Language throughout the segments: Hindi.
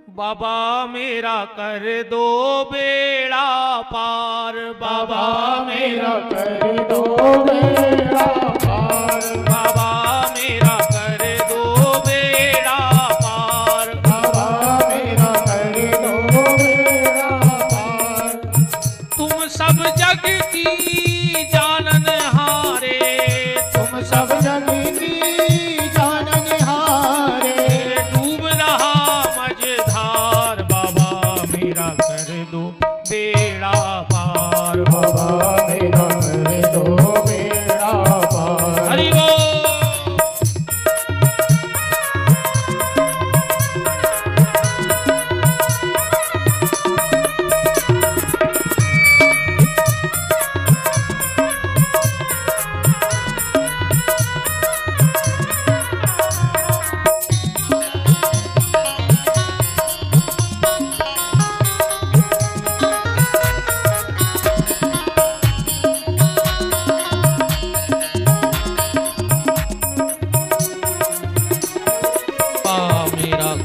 बाबा मेरा कर दो बेड़ा पार, बाबा मेरा कर दो बेड़ा पार, बाबा मेरा कर दो बेड़ा पार, बाबा मेरा कर दो बेड़ा पार। तुम सब जग की जानन हारे, तुम सब जग की जानन हारे, डूब रहा मझधार, बाबा मेरा कर दो बेड़ा पार, बाबा मेरा कर दो बेड़ा पार। हरि बोल।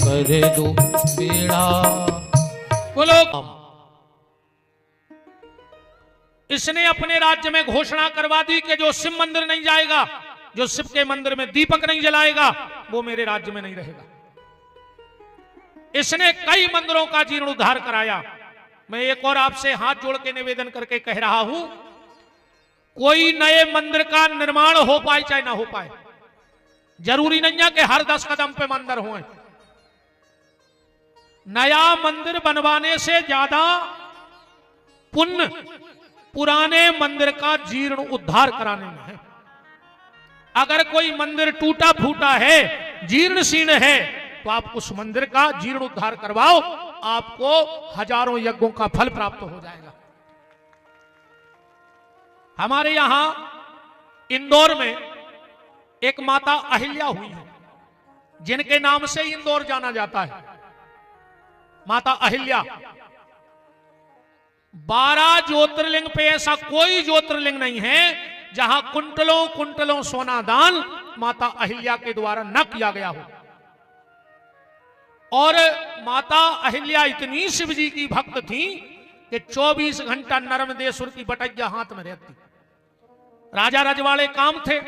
कर दो बेड़ा। बोलो। इसने अपने राज्य में घोषणा करवा दी कि जो शिव मंदिर नहीं जाएगा, जो शिव के मंदिर में दीपक नहीं जलाएगा, वो मेरे राज्य में नहीं रहेगा। इसने कई मंदिरों का जीर्णोद्धार कराया। मैं एक और आपसे हाथ जोड़ के निवेदन करके कह रहा हूं, कोई नए मंदिर का निर्माण हो पाए चाहे ना हो पाए, जरूरी नहीं है कि हर 10 कदम पे मंदिर हो। नया मंदिर बनवाने से ज्यादा पुण्य पुराने मंदिर का जीर्ण उद्धार कराने में है। अगर कोई मंदिर टूटा फूटा है, जीर्ण शीर्ण है, तो आप उस मंदिर का जीर्ण उद्धार करवाओ, आपको हजारों यज्ञों का फल प्राप्त हो जाएगा। हमारे यहां इंदौर में एक माता अहिल्या हुई है, जिनके नाम से इंदौर जाना जाता है। माता अहिल्या 12 ज्योतिर्लिंग पे ऐसा कोई ज्योतिर्लिंग नहीं है जहां कुंटलों कुंटलों सोना दान माता अहिल्या के द्वारा न किया गया हो। और माता अहिल्या इतनी शिव जी की भक्त थी कि 24 घंटा नर्मदेश्वर की बटैया हाथ में रहती। राजा रजवाड़े काम थे,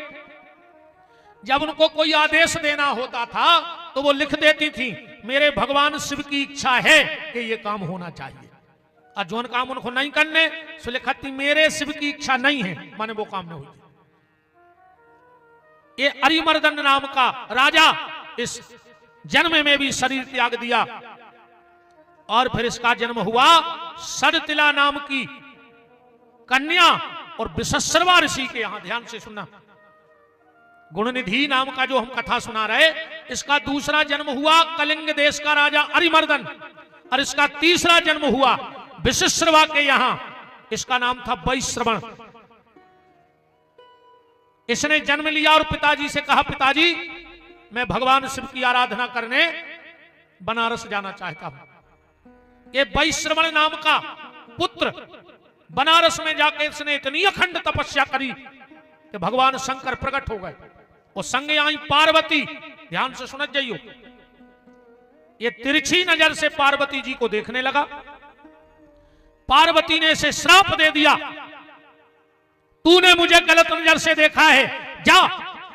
जब उनको कोई आदेश देना होता था तो वो लिख देती थी, मेरे भगवान शिव की इच्छा है कि ये काम होना चाहिए। और जो काम उनको नहीं करने सो लिखती, मेरे शिव की इच्छा नहीं है, माने वो काम नहीं हुई। ये अरिमर्दन नाम का राजा इस जन्म में भी शरीर त्याग दिया, और फिर इसका जन्म हुआ सडतिला नाम की कन्या और विशस्रवा ऋषि के यहां। ध्यान से सुनना, गुणनिधि नाम का जो हम कथा सुना रहे, इसका दूसरा जन्म हुआ कलिंग देश का राजा अरिमर्दन, और इसका तीसरा जन्म हुआ विशस्रवा के यहां। इसका नाम था वैश्रवण। इसने जन्म लिया और पिताजी से कहा, पिताजी मैं भगवान शिव की आराधना करने बनारस जाना चाहता हूं। ये वैश्रवण नाम का पुत्र बनारस में जाकर इसने इतनी अखंड तपस्या करी कि भगवान शंकर प्रकट हो गए और संगे आई पार्वती। ध्यान से सुनत जाइयो, ये तिरछी नजर से पार्वती जी को देखने लगा। पार्वती ने इसे श्राप दे दिया, तूने मुझे गलत नजर से देखा है, जा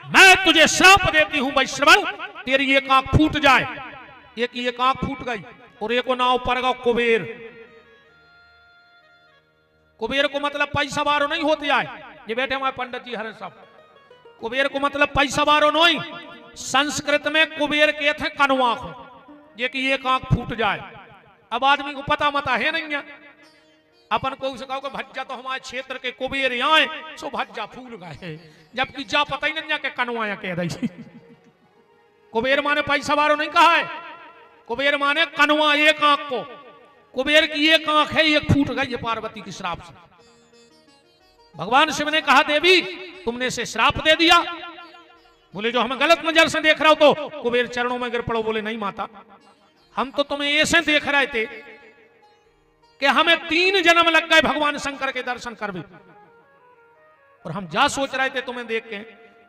मैं तुझे श्राप देती हूं वैश्रवण, तेरी एक आंख फूट जाए। एक आंख फूट गई और एक नाव पर गया कुबेर। कुबेर को मतलब पैसा बारो नहीं होते आए, ये बैठे हमारे पंडित जी हरे साहब। कुबेर को मतलब पैसा बारो नहीं, संस्कृत में कुबेर के थे कनवा को, ये कि एक आंख फूट जाए। अब आदमी को पता मता है नहीं है, अपन को उसे कहो भज्जा तो हमारे क्षेत्र के कुबेर आए सो भज्जा फूल गए, जबकि जा पता ही नहीं के कनवाया कह रही। कुबेर माने पैसा बारो नहीं कहा है, कुबेर माने कनवा एक आंख को। कुबेर की एक आंख है, एक फूट गई है पार्वती की श्राप से। भगवान शिव ने कहा, देवी तुमने इसे श्राप दे दिया। बोले जो हमें गलत नजर से देख रहा हो तो कुबेर चरणों में गिर पड़ो। बोले नहीं माता, हम तो तुम्हें ऐसे देख रहे थे कि हमें 3 जन्म लग गए भगवान शंकर के दर्शन कर भी, और हम जा सोच रहे थे तुम्हें देख के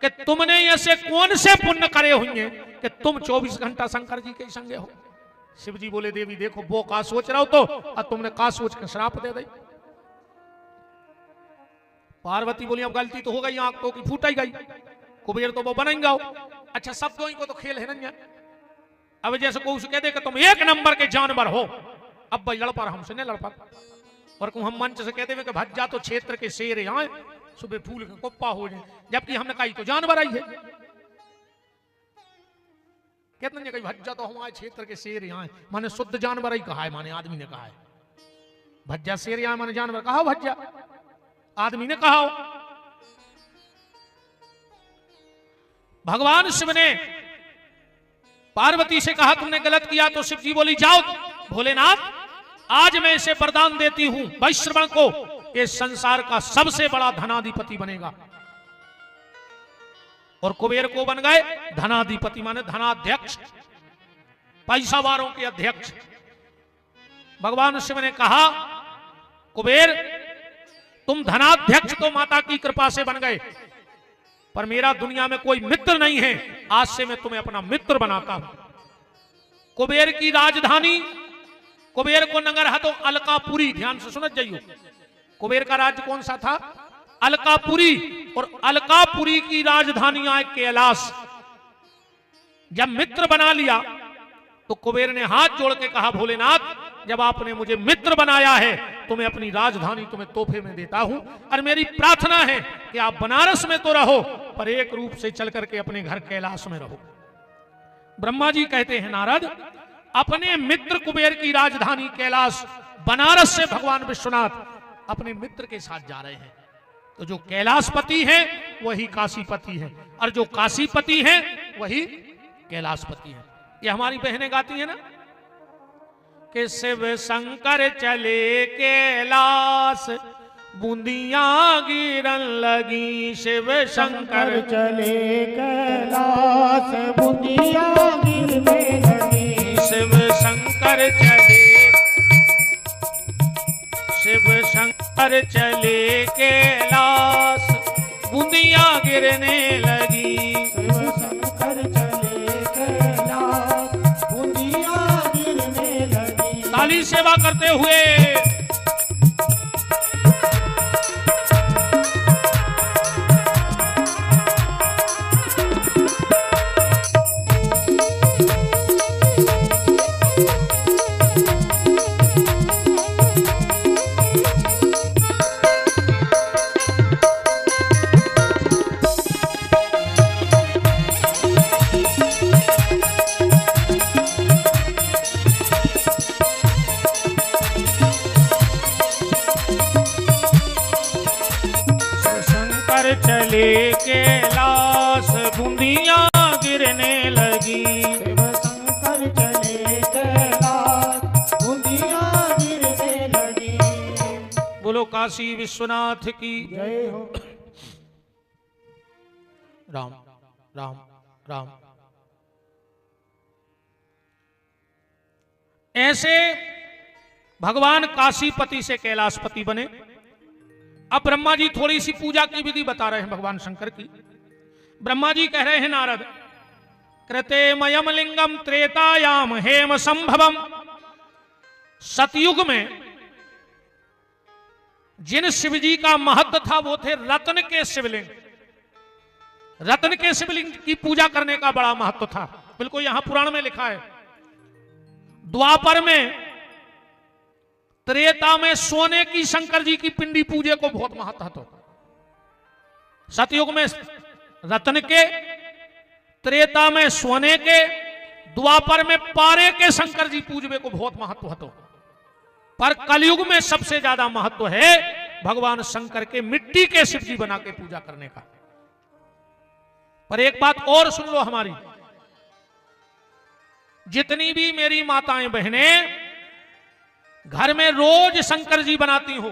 कि तुमने ऐसे कौन से पुण्य करे हुए हैं कि तुम 24 घंटा शंकर जी के संगे हो। शिव जी बोले देवी देखो वो का सोच रहा हो तो, और तुमने का सोच के श्राप दे दी। पार्वती बोली अब गलती तो हो गई, आंख तो की फूट ही गई, कुबेर तो वो बनाएंगा। अच्छा सब दो को तो खेल है ना। अब जैसे को कह दे कि तुम एक नंबर के जानवर हो, अब भाई लड़ पा हमसे नहीं लड़ पा, और हम मंच से कहते हुए कि भज्जा तो क्षेत्र के शेर यहाँ सुबह फूल के कुप्पा हो जाए, जबकि हमने कही तो जानवर आई है। कहते हैं कि भज्जा तो हमारे क्षेत्र के शेर यहाँ माने शुद्ध जानवर ही कहा है, माने आदमी ने कहा है। भज्जा शेर यहाँ माने जानवर कहा, भज्जा आदमी ने कहा। भगवान शिव ने पार्वती से कहा तुमने गलत किया, तो शिव जी बोली जाओ भोलेनाथ आज मैं इसे वरदान देती हूं वैश्रवण को, ये संसार का सबसे बड़ा धनाधिपति बनेगा। और कुबेर को बन गए धनाधिपति माने धनाध्यक्ष, पैसा वारों के अध्यक्ष। भगवान शिव ने कहा कुबेर तुम धनाध्यक्ष तो माता की कृपा से बन गए, पर मेरा दुनिया में कोई मित्र नहीं है, आज से मैं तुम्हें अपना मित्र बनाता हूं। कुबेर की राजधानी, कुबेर को नगर है तो अलकापुरी, ध्यान से सुन जाइयो। कुबेर का राज्य कौन सा था? अलकापुरी। और अलकापुरी की राजधानी आए कैलाश। जब मित्र बना लिया तो कुबेर ने हाथ जोड़ के कहा भोलेनाथ जब आपने मुझे मित्र बनाया है तो मैं अपनी राजधानी तुम्हें तोहफे में देता हूं, और मेरी प्रार्थना है कि आप बनारस में तो रहो पर एक रूप से चल करके अपने घर कैलाश में रहो। ब्रह्मा जी कहते हैं नारद अपने मित्र कुबेर की राजधानी कैलाश बनारस से भगवान विश्वनाथ अपने मित्र के साथ जा रहे हैं। तो जो कैलाशपति है वही काशीपति है, और जो काशीपति है वही कैलाशपति है। ये हमारी बहनें गाती है ना कि शिव शंकर चले कैलाश बूंदिया गिरन लगी, शिव शंकर चले कैलाश बूंदिया गिरने लगी, शिव शंकर चले, शिव शंकर चले कैलाश बूंदिया गिरने लगी, शिव शंकर चले कैलाश बूंदिया गिरने लगी। ताली सेवा करते हुए चले कैलाश बूंदिया गिरने लगी, शिव शंकर चले कैलाश बूंदिया गिरने लगी। बोलो काशी विश्वनाथ की जय हो। राम राम राम। ऐसे भगवान काशीपति से कैलाशपति बने। अब ब्रह्मा जी थोड़ी सी पूजा की विधि बता रहे हैं भगवान शंकर की। ब्रह्मा जी कह रहे हैं नारद कृते मयम लिंगम त्रेतायाम हेम संभवम। सतयुग में जिन शिवजी का महत्व था वो थे रत्न के शिवलिंग। रत्न के शिवलिंग की पूजा करने का बड़ा महत्व था। बिल्कुल यहां पुराण में लिखा है। द्वापर में, त्रेता में सोने की शंकर जी की पिंडी पूजे को बहुत महत्व था। सतयुग में रत्न के, त्रेता में सोने के, द्वापर में पारे के शंकर जी पूजवे को बहुत महत्व है। पर कलयुग में सबसे ज्यादा महत्व है भगवान शंकर के मिट्टी के शिव जी बना के पूजा करने का। पर एक बात और सुन लो हमारी, जितनी भी मेरी माताएं बहनें घर में रोज शंकर जी बनाती हो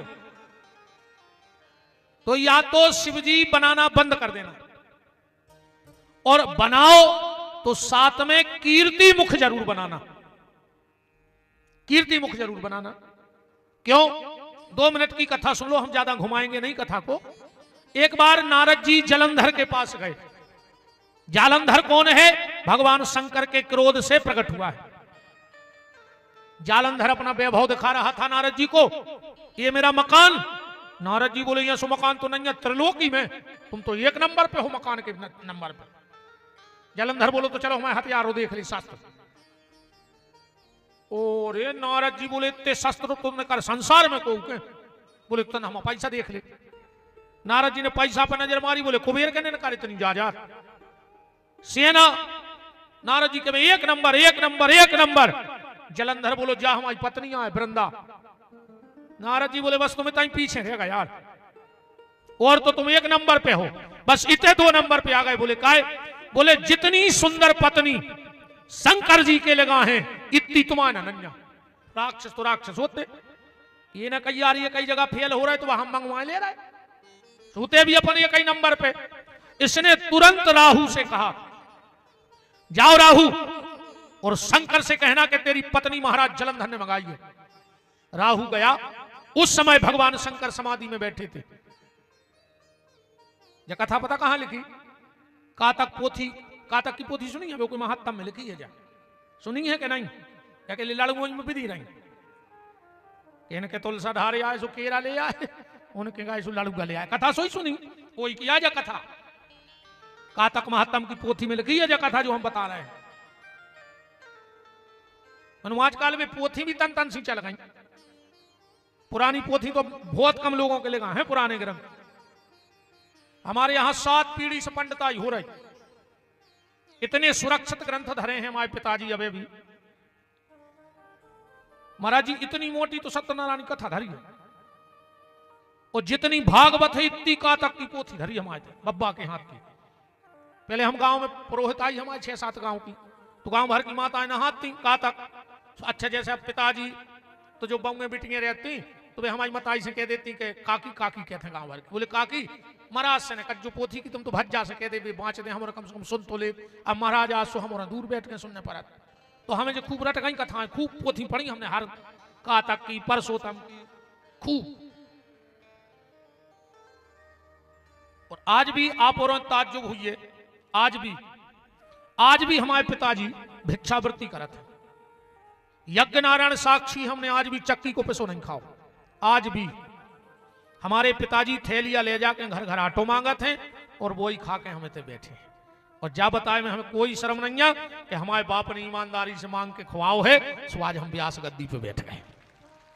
तो या तो शिवजी बनाना बंद कर देना, और बनाओ तो साथ में कीर्ति मुख जरूर बनाना। कीर्ति मुख जरूर बनाना। क्यों? 2 मिनट की कथा सुन लो, हम ज्यादा घुमाएंगे नहीं कथा को। एक बार नारद जी जालंधर के पास गए। जालंधर कौन है? भगवान शंकर के क्रोध से प्रकट हुआ है। जालंधर अपना वैभव दिखा रहा था नारद जी को, ये मेरा मकान। नारद जी बोले, यह मकान तो नहीं है त्रिलोकी में, तुम तो एक नंबर पे हो मकान के नंबर पे। जालंधर बोलो तो चलो हमारे हथियारों देख ली शास्त्र। और ये नारद जी बोले, इतने शस्त्र तुमने कर संसार में को के? बोले तो हम पैसा देख ले। नारद जी ने पैसा पर नजर मारी, बोले कुबेर के ने कर इतनी जायदाद सेना। नारद जी के में एक नंबर एक नंबर एक नंबर। जलंधर बोलो, जा हमारी पत्नियां है वृंदा। नारद जी बोले, बस तुम्हें ताई पीछे रहेगा यार, और तो तुम एक नंबर पे हो, बस इतने 2 नंबर पे आ गए। बोले काहे? बोले जितनी सुंदर पत्नी शंकर जी के लगा है, इतनी तुम्हारा अनन्या। राक्षस तो राक्षस होते, ये ना कही यार ये कई जगह फेल हो रहा है तो हम मंगवा ले रहे, होते भी अपन ये कई नंबर पे। इसने तुरंत राहु से कहा, जाओ राहु और शंकर से कहना कि तेरी पत्नी महाराज जलंधर ने मंगाई है। राहु गया, उस समय भगवान शंकर समाधि में बैठे थे। यह कथा पता कहां लिखी? कातक पोथी, कातक की पोथी सुनी है? वो कोई महात्म में लिखी है, जा सुनी है कि नहीं? क्या के लड़गों में विधि रही कहने के तुलसा ढारे आए सो केरा ले आए, उनके गाय सो लड़ुगा ले आए। कथा सोई सुनी कोई किया जा कथा? कातक महात्म की पोथी में लिखी है जा कथा जो हम बता रहे हैं। आज काल में पोथी भी तन तन सी चल गई। पुरानी पोथी तो बहुत कम लोगों के लिए है। पुराने ग्रंथ हमारे यहां 7 पीढ़ी से पंडिताई हो रही। इतने सुरक्षित ग्रंथ धरे हैं हमारे पिताजी अबे भी। महाराज जी इतनी मोटी तो सत्यनारायण कथा धरी है, और जितनी भागवत है इतनी कातक की पोथी धरी हमारे बब्बा के हाथ की। पहले हम गांव में पुरोहित आई हमारे 6-7 गांव की, तो गांव भर की माताएं नहाती कातक। अच्छा जैसे अब पिताजी तो जो बउएं बिटियां रहती तो वे हमारी मताई से कह देती कि काकी काकी कहते हैं गांव भर के। बोले काकी महाराज से ने जो पोथी की तुम तो भज्जा से कह दे बाँच दे, हमारा कम से कम सुन तो ले। अब महाराज आज सो हमारा दूर बैठ के सुनने पड़ा, तो हमें जो खूब रट गई कथाएं, खूब पोथी पढ़ी हमने, हर कातक की, परसोत्तम की, खूब। और आज भी आप और ताज्जुब हुई है, आज भी हमारे पिताजी भिक्षावृत्ति करते हैं। यज्ञ नारायण साक्षी हमने आज भी चक्की को पैसों नहीं खाओ। आज भी हमारे पिताजी थैलिया ले जाके घर घर आटो मांगत हैं और वो ही खा के हमें ते बैठे हैं। और जा बताए में हमें कोई शर्म नहीं है कि हमारे बाप ने ईमानदारी से मांग के खुआओ है, सो आज हम व्यास गद्दी पे बैठ गए।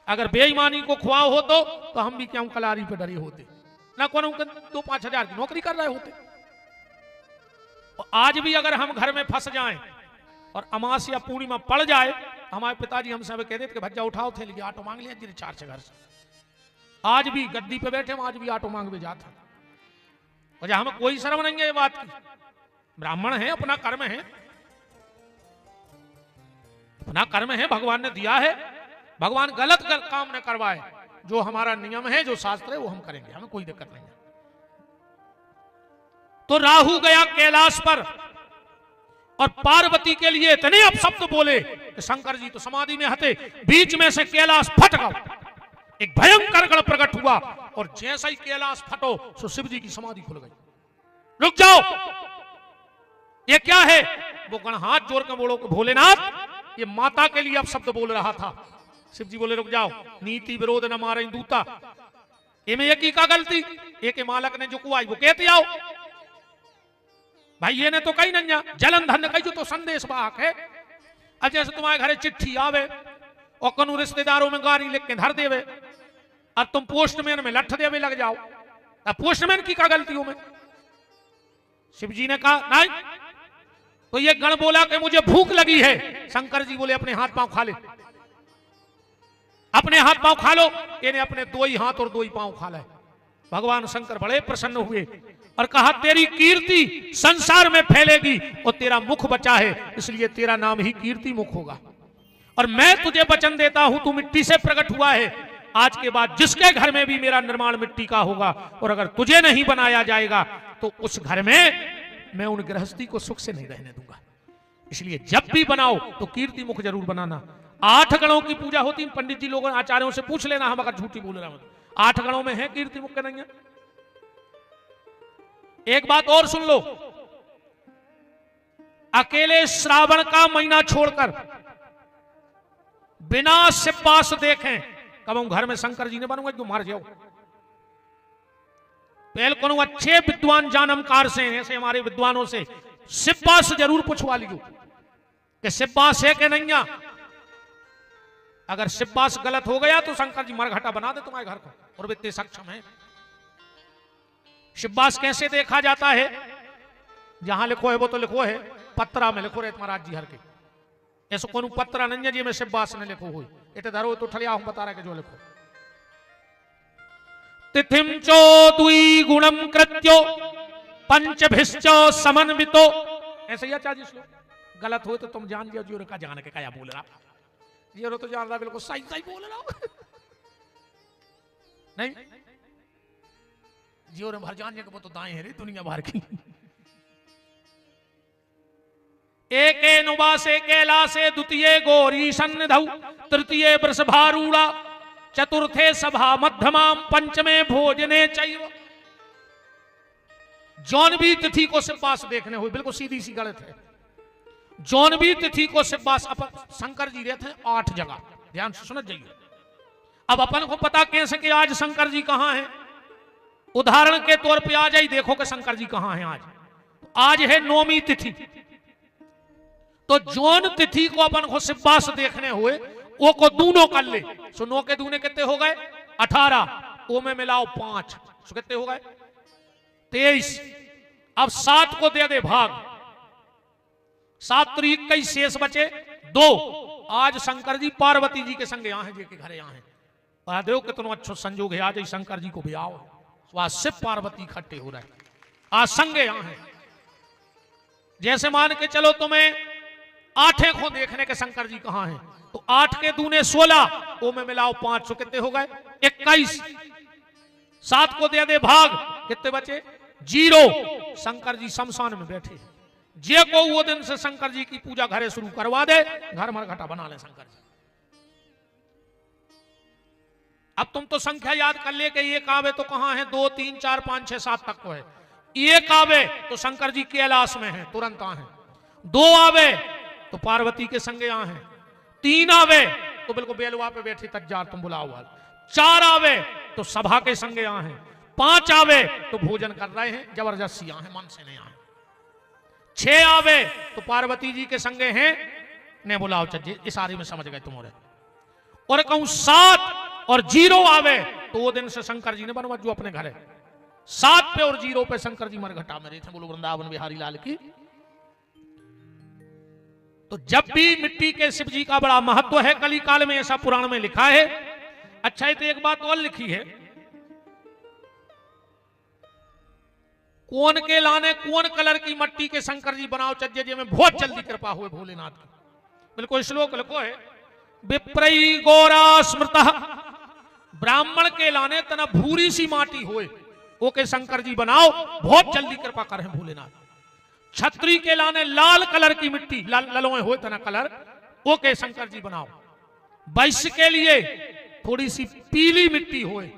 अगर बेईमानी को खुआओ हो तो हम भी क्यों कलारी पे डरे होते, ना कौन 2-5 हजार की नौकरी कर रहे होते। और आज भी अगर हम घर में फंस जाएं और अमास या पूर्णिमा पड़ जाए, हमारे पिताजी हमसे हमें कह देते कि भज्जा उठाओ थे लेकिन आटो मांग लिया जिन्हें 4 से घर से। आज भी गद्दी पे बैठे हम आज भी आटो मांग भी जाते हैं, और हमें कोई शर्म नहीं है ये बात की। ब्राह्मण है, अपना कर्म है, अपना कर्म है, भगवान ने दिया है। भगवान गलत काम न करवाए, जो हमारा नियम है, जो शास्त्र है वो हम करेंगे, हमें कोई दिक्कत नहीं है। तो राहु गया कैलाश पर और पार्वती के लिए इतने अपशब्द बोले कि शंकर जी तो समाधि में हते, बीच में से कैलाश फट गया, एक भयंकर गण प्रकट हुआ, और जैसा ही कैलाश फटो सो शिव जी की समाधि खुल गई। रुक जाओ, ये क्या है? वो गण हाथ जोड़ कर बोलो भोलेनाथ ये माता के लिए अपशब्द बोल रहा था। शिव जी बोले रुक जाओ, नीति विरोध न मारे दूता। इनमें एक ही का गलती, एक मालक ने जो कुआई वो कहते आओ भाई, ये ने तो कही नहीं, जलंधर ने कही जो तो संदेश वाहक है। अब जैसे तुम्हारे घरे चिट्ठी आवे और कनु रिश्तेदारों में गाड़ी लिख के धर देवे, अब तुम पोस्टमैन में लठ देवे लग जाओ, अब पोस्टमैन की क्या गलती हो में? शिव जी ने कहा नहीं, तो ये गण बोला कि मुझे भूख लगी है। शंकर जी बोले अपने हाथ पांव खा ले, अपने हाथ पांव खा लो। इन्हें अपने 2 ही हाथ और 2 ही पांव खा ले। भगवान शंकर बड़े प्रसन्न हुए और कहा तेरी कीर्ति संसार में फैलेगी, और तेरा मुख बचा है इसलिए तेरा नाम ही कीर्ति मुख होगा। और मैं तुझे वचन देता हूं, तू मिट्टी से प्रकट हुआ है, आज के बाद जिसके घर में भी मेरा निर्माण मिट्टी का होगा, और अगर तुझे नहीं बनाया जाएगा तो उस घर में मैं उन गृहस्थी को सुख से नहीं रहने दूंगा। इसलिए जब भी बनाओ तो कीर्ति मुख जरूर बनाना। 8 गणों की पूजा होती, पंडित जी लोगों आचार्यों से पूछ लेना, हम अगर झूठी बोल रहे हो। 8 गणों में है कीर्ति मुख के नहीं है। एक बात और सुन लो, अकेले श्रावण का महीना छोड़कर बिना सिब्बास देखें कब हम घर में शंकर जी ने बनूंगा जो मार जाओ। पहले को अच्छे विद्वान जानमकार से, ऐसे हमारे विद्वानों से सिब्बास जरूर पूछवा लीजिए कि सिब्बास है कि नहीं। अगर सिब्बास गलत हो गया तो शंकर जी मरघटा बना दे तुम्हारे घर को, और इतने सक्षम है। सिब्बास कैसे देखा जाता है? जहां लिखो है वो तो लिखो है, पत्रा में लिखो रहे महाराज जी हर के, ऐसा कौन पत्रा नहीं है जी में सिब्बास ने लिखो हुई इतने धरो तो ठलिया हूं बता रहा है कि जो लिखो। तिथिम चो दुई गुणम कृत्यो पंचभिश्च समन्वितो, ऐसे ही आचार्य श्लोक। गलत हो तो तुम जान जाओ जी का जान के क्या बोल रहा, ये तो जान रहा बिल्कुल सही सही बोल रहा नहीं जियो ने भर जान वो तो दाएं है रे दुनिया भर की। एके नुवासे कैलासे द्वितीय गौरी सन्निधौ तृतीय वृषभारूढ़ा चतुर्थे सभा मध्यमाम पंचमे भोजने चैव। जौनवी तिथि को सिब्बास देखने हुए, बिल्कुल सीधी सी गलत है। जौनवी तिथि को सिब्बास अपन शंकर जी रहते हैं 8 जगह, ध्यान से सुन जाइए। अब अपन को पता कैसे कि आज शंकर जी कहां हैं? उदाहरण के तौर पे आ जाइए, देखो कि शंकर जी कहां हैं। आज है 9वीं तिथि, तो जौन तिथि को अपन को सिब्बास देखने हुए वो को दूनों कर ले। सो 9 के दूने कितने हो गए? 18। ओ में मिलाओ 5, सो कितने हो गए? 23। अब 7 को दे दे भाग, 7 3 21 शेष बचे 2। आज शंकर जी पार्वती जी के संग यहाँ हैं, जी के घर यहाँ हैं। देव कितना अच्छा संजोग है, आज शंकर जी को भी आओ। आज शिव पार्वती इकट्ठे हो रहे, आज संग यहाँ हैं। जैसे मान के चलो तुम्हें 8 को देखने के शंकर जी कहां हैं, तो 8 के दूने 16, ओ में मिलाओ 5, सो कितने हो गए? 21। 7 को दे दे भाग, कितने बचे? 0। शंकर जी शमशान में बैठे हैं। जे को वो दिन से शंकर जी की पूजा घरे शुरू करवा दे, घर मरघटा बना ले शंकर जी। अब तुम तो संख्या याद कर ले कि एक आवे तो कहां है? 2 3 4 5 6 7 तक को है। एक आवे तो शंकर जी कैलाश में है, तुरंत आ है। 2 आवे तो पार्वती के संगे आ है। 3 आवे तो बिल्कुल बेलवा पे बैठी तज्जार तुम बुलाओ। 4 आवे तो सभा के संगे आ है। 5 आवे तो भोजन कर रहे हैं, जबरदस्ती आ है, मन से नहीं आए। 6 आवे तो पार्वती जी के संगे हैं, ने बुलाओ चज्जे, इशारे में समझ गए तुम्हारे। और कहूं 7 और 0 आवे तो वो दिन से शंकर जी ने बनवा जो अपने घर है। 7 पे और 0 पे शंकर जी मरघटा में रहे थे। बोलो वृंदावन बिहारी लाल की। तो जब भी मिट्टी के शिव जी का बड़ा महत्व है, कली काल में ऐसा पुराण में लिखा है। अच्छा, तो एक बात और लिखी है, कौन के लाने कौन कलर की मट्टी के शंकर जी बनाओ चज्जे जी में बहुत जल्दी कृपा हुए भोलेनाथ की। बिल्कुल श्लोक लिखो है, विप्रई गौरा स्मृत ब्राह्मण के लाने तना भूरी सी माटी होए, ओके शंकर जी बनाओ, बहुत जल्दी कृपा करें भोलेनाथ। छत्री के लाने लाल कलर की मिट्टी, ललोए हो तना कलर, ओके शंकर जी बनाओ। वैश्य के लिए थोड़ी सी पीली मिट्टी होए,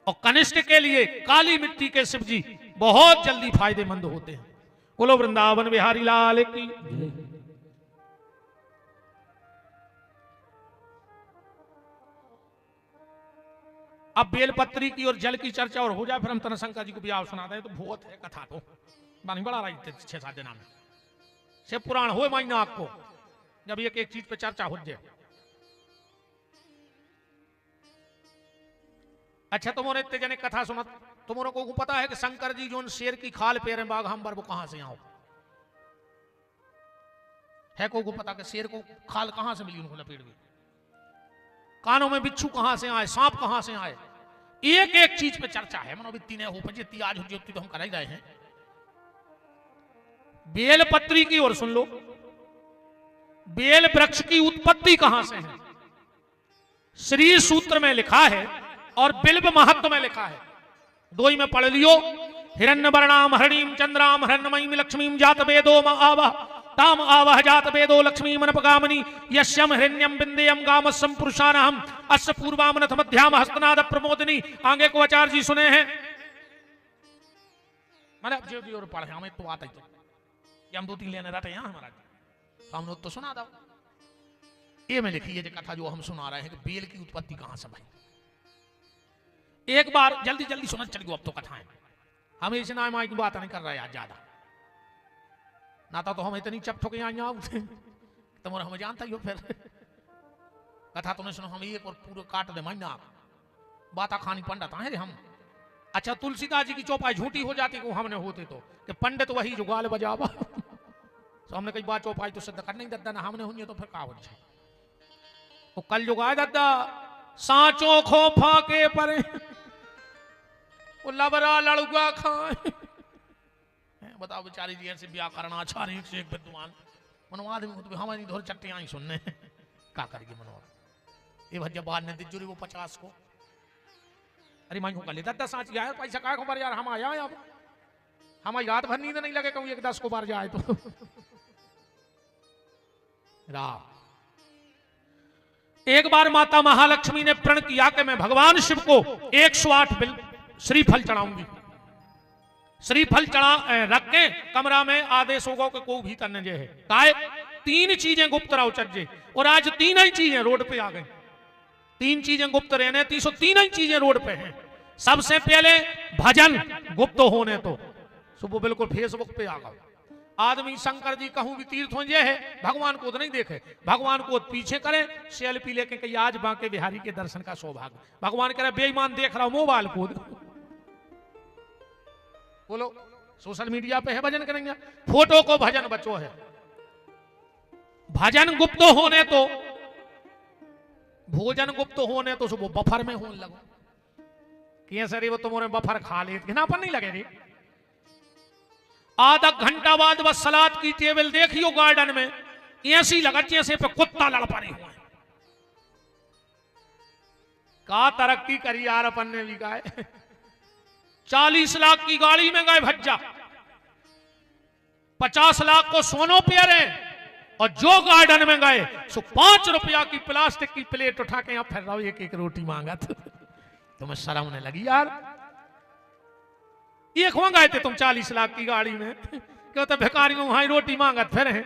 और कनिष्ठ के लिए काली मिट्टी के शिव जी बहुत जल्दी फायदेमंद होते हैं। बोलो वृंदावन बिहारी लाल की। अब बेलपत्री की और जल की चर्चा और हो जाए, फिर हम तना शंकर जी को ब्याह सुना दें। तो बहुत है कथा, तो बानी बड़ा रही 6-7 दिन में से पुराण हो महीना आपको, जब एक एक चीज पे चर्चा हो जाए। अच्छा, तुम्हारे इतने जने कथा सुना, तुम्हारे को पता है कि शंकर जी जो शेर की खाल पेरे बाघ हम्बर, वो कहां से आओ है? को पता कि शेर को खाल कहां से मिली उनको लपेट गई? कानों में बिच्छू कहां से आए, सांप कहां से आए? एक एक चीज पे चर्चा है। मनो बित्ती ने हो जितनी आज हो जितनी तो हम कर ही रहे हैं। बेल पत्री की ओर सुन लो, बेल वृक्ष की उत्पत्ति कहां से है? श्री सूत्र में लिखा है और बिल्व महत्व में लिखा है, दो ही में पढ़ लियो। हिरण्य वर्णाम हरणीम चंद्राम हिरण्यमयीम लक्ष्मीम जात वेदो आवाह ताम आवाह जात वेदो लक्ष्मी मनपगामिनी यश्यम हिरण्यम बिंदेयम गामस्सम पुरुषानहम अस्य पूर्वामनथ मध्याम हस्तनाद प्रमोदिनी। आगे को आचार्य जी सुने हैं, मैंने जो भी और पढ़े हमें तो आता ही, हम 2-3 लेने रहते हैं हमारा, तो हम लोग तो सुना दो। ये में लिखी है कथा जो हम सुना रहे हैं कि बेल की उत्पत्ति कहां से भाई। एक बार जल्दी जल्दी सुनत चल गयो, अब तो कथाएं हम इस नाम की बात नहीं कर रहे आज ज्यादा, ना तो हम इतनी चप ठोके तुम हम जानता ही हो। फिर कथा तुम्हें सुनो, हम एक और पूरे काट दे महीना बाता खानी पंडित है हम। अच्छा तुलसीदास जी की चौपाई झूठी हो जाती को हमने होते तो कि पंडित वही जो गाल बजावा तो हमने कई बात चौपाई तो सिद्ध कर नहीं दद्दा ना हमने हुई तो फिर का हो जाए। तो कल जो गाय दद्दा सांचो खो फाके परे वो लबरा लड़ुआ खाए। बताओ बेचारी जी ऐसे ब्याह करना अच्छा नहीं से एक विद्वान मनवा आदमी हमारी धोर चट्टियां ही सुनने का करेगी मनवा ये भज्जा बाद ने दिजुरी वो 50 को अरे मैं कल 10 गया है पैसा का बार यार हम आया अब हम याद भर नींद नहीं लगे कहूँ 1-10 को बार जाए तो राम। एक बार माता महालक्ष्मी ने प्रण किया कि मैं भगवान शिव को 108 श्रीफल चढ़ाऊंगी। श्रीफल चढ़ा रख के कमरा में आदेश होगा कि कोई भीतर न जे है काय 3 चीजें गुप्त रहो चज्जे, और आज 3 ही चीजें रोड पे आ गई। 3 चीजें गुप्त रहने 303 ही चीजें रोड पे हैं। सबसे पहले भजन गुप्त होने तो सुबह बिल्कुल फेसबुक पे आ गए आदमी शंकर जी कहूं भी तीर्थ हो है भगवान को तो नहीं देखे, भगवान को पीछे करे सेल्फी लेके कहीं आज बांके बिहारी के दर्शन का सौभाग्य। भगवान कह रहे बेईमान देख रहा हूं मोबाइल को बोलो सोशल मीडिया पे है भजन करेंगे, फोटो को भजन बचो है। भजन गुप्त होने तो भोजन गुप्त होने तो सुबह बफर में होने लगो कैसे रे वो तुम्हारे बफर खा ले घिनापन नहीं लगे रे। आधा घंटा बाद बस सलाद की टेबल देखियो गार्डन में ऐसी लगा जैसे पे कुत्ता लड़ पड़े हुए हैं। का तरक्की करी यार अपन ने भी गाय 40 लाख की गाड़ी में गए भज्जा 50 लाख को सोनो पेरे और जो गार्डन में गए सो 5 रुपया की प्लास्टिक की प्लेट उठा के यहां फिर रहा एक एक रोटी मांगा तुम्हें शर्म नहीं लगी यार। ये खो गए थे तुम 40 लाख की गाड़ी में क्यों तो भिखारियों वहां रोटी मांगत फिर हैं।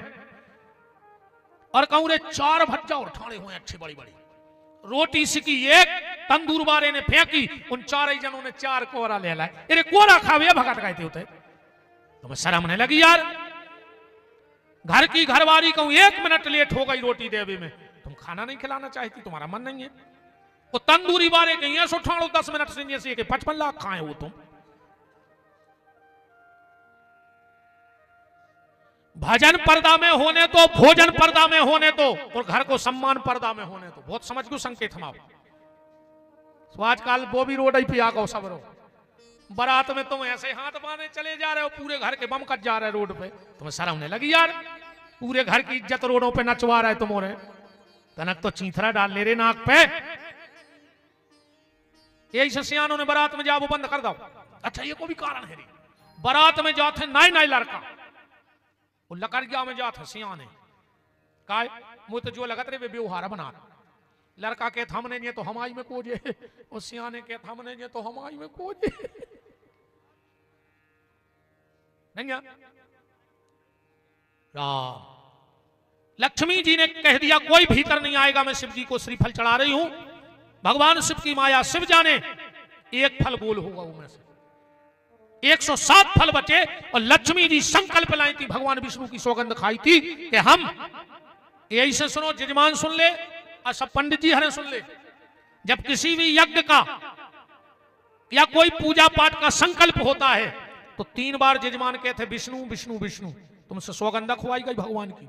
और कहूं रे 4 भज्जा और ठाणे हुए अच्छी बड़ी बड़ी रोटी सिकी एक तंदूर बारे ने फेंकी उन 4 ही जनों ने 4 कोरा ले लाए। अरे कोरा खावे भगत गए थे उते तुम्हें शर्म नहीं लगी यार। घर की घरवाली कहूं 1 मिनट लेट हो गई रोटी देवे में तुम खाना नहीं खिलाना चाहती तुम्हारा मन नहीं है। वो तंदूरी बारे कहीं ऐसा उठाड़ो 10 मिनट से 55 लाख खाए हो तुम। भजन पर्दा में होने तो भोजन पर्दा में होने तो और घर को सम्मान पर्दा में होने तो बहुत समझ गो संकेत हम तो आजकल वो भी रोड ही पे आ गो सब रो बारात में तुम ऐसे हाथ बांधे चले जा रहे हो पूरे घर के बम कट जा रहे रोड पे तुम्हें शर्म नहीं लगी यार। पूरे घर की इज्जत रोडों पे नचवा रहे तुम्हारे तनक तो चीथरा डाल ले रे नाक पे। यही से सियानों ने बारात में जा वो बंद कर दो। अच्छा ये को भी कारण है बारात में जाते नाई लड़का वो लकड़िया में जाते सियाने काय मुझे तो जो लगत रे वे व्यवहार बना लड़का के थमने नहीं तो हमारी में कोजे और सियाने के थमने नहीं तो हमारी में कोजे नहीं राम। लक्ष्मी जी ने कह दिया कोई भीतर नहीं आएगा मैं शिव जी को श्रीफल चढ़ा रही हूं। भगवान शिव की माया शिव जाने एक फल गोल होगा उनमें से 107 फल बचे और लक्ष्मी जी संकल्प लाई थी भगवान विष्णु की सौगंध खाई थी कि हम यही से सुनो जजमान सुन ले और सब पंडित जी हरे सुन ले। जब किसी भी यज्ञ का या कोई पूजा पाठ का संकल्प होता है तो 3 बार जजमान कहते विष्णु विष्णु विष्णु तुमसे सौगंध खुआई गई भगवान की।